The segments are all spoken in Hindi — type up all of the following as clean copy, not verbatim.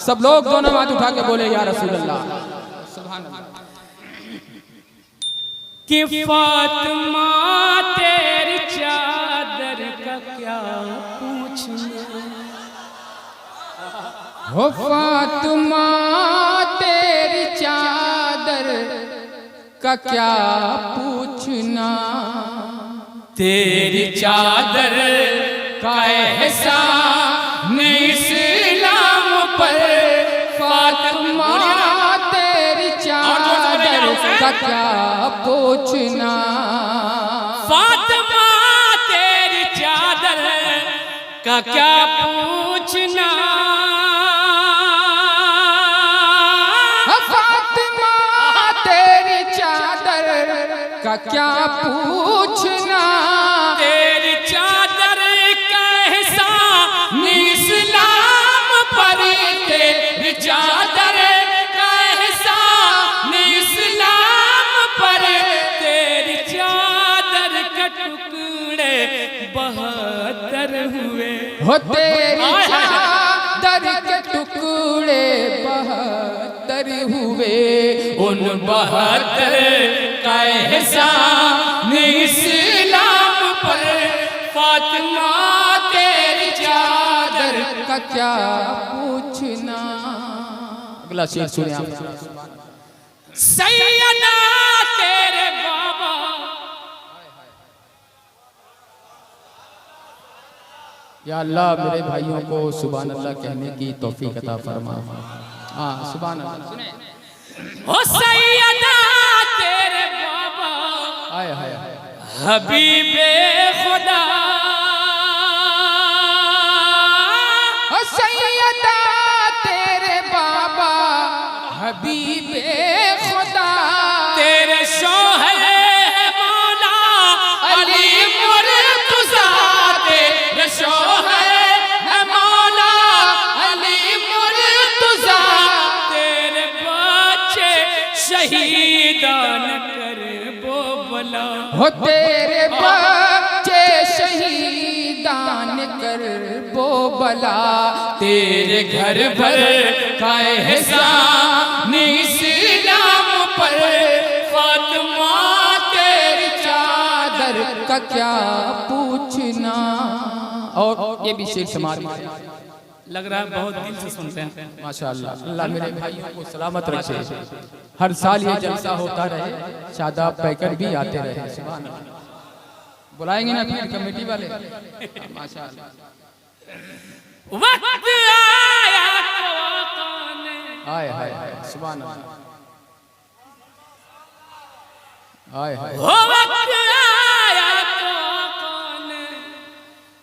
सब लोग दोनों हाथ उठा के बोले या रसूल अल्लाह। सुभान अल्लाह। कि फातिमा तेरी चादर का क्या पूछना, हो फातिमा तेरी चादर का क्या पूछना, तेरी चादर का एहसान इस्लाम पर, फातिमा तेरी चादर का क्या पूछना, फातिमा तेरी चादर का क्या पूछना, फातिमा तेरी चादर का क्या पूछना, तेरी चादर का एहसान इस्लाम पर, तेरी चादर का एहसान इस्लाम पर, तेरी चादर के टुकड़े 72 हुए, हो तेरी चादर के टुकड़े 72 हुए, उन 72 का एहसान इस्लाम पर, फातिमा तेरी चादर का क्या पूछना। अगला शेर सुनिए आप। सैयदा तेरे बाबा, या अल्लाह मेरे भाइयों को सुभान अल्लाह कहने की तौफीक अता फरमा। हाँ सुभान अल्लाह। ओ सैयदा तेरे बाबा, हाय हाय हाय। हबीबे खुदा, ओ सैयदा तेरे बाबा हबीबे खुदा, तेरे शौहर मौला अली मुर्तज़ा, तेरे शौहर मौला अली मुर्तज़ा, तेरे बच्चे शहीदान कर वो बला, हो तेरे बच्चे शहीदान कर वो बला, तेरे घर भर का एहसान इस्लाम पर, फातिमा तेरी चादर का क्या पूछना। और ये भी शेर समाज लग रहा है बहुत दिल से सुनते हैं। माशाअल्लाह। अल्लाह मेरे भाइयों को सलामत रखे, हर साल ये जलसा होता रहे, शादाब पैकर भी आते रहे। सुभान अल्लाह। बुलाएंगे ना फिर कमेटी वाले। माशाअल्लाह। वक्त आया तो आने, हाय हाय हाय। सुभान अल्लाह। हाय हाय। वो वक्त आया तो आने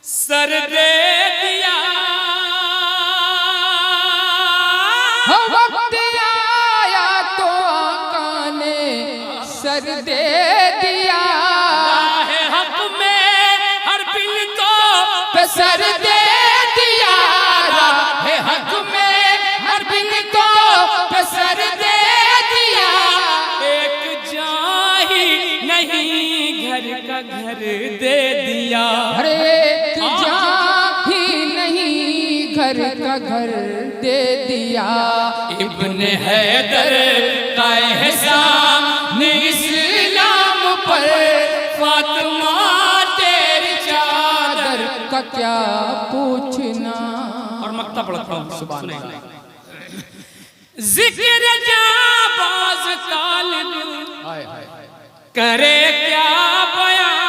सर दे दिया, हो वक्त आया तो आका ने सर दे दिया, राहे हक में हर बिल तो सर दे दिया, राहे हक में हर बिन को सर दे दिया, एक जाही नहीं घर का घर दे दिया, हर एक जहाँ ही नहीं घर का घर दे दिया, इब्ने हैदर का एहसान इस्लाम पर, फातिमा तेरी चादर का क्या पूछना। और मक्ता पढ़ता हूँ। सुभान अल्लाह। जिक्र जाबाज तालिब हाय हाय हाय। करे क्या बयान,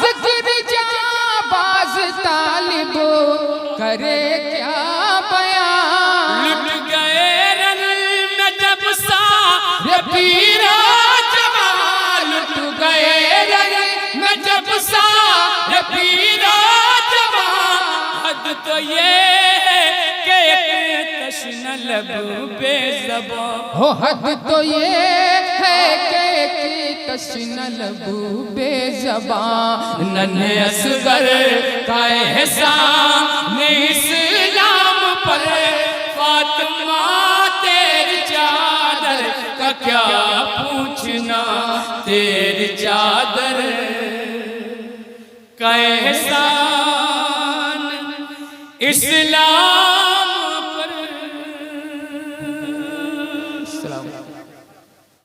जिक्र जाबाज तालिब करे क्या बयान, लुट गए रन में जब सारे पीरा जवान, लुट गए रन में जब सारे पीरा जवान, हद तो ये है कि एक तश्न लब बेज़बां, हो हद तो ये है कि तश्न लबू बेज़बां, नन्हे असगर का एहसान इस्लाम पर, फातिमा तेरी चादर का क्या पूछना, तेरी चादर का एहसान इस्लाम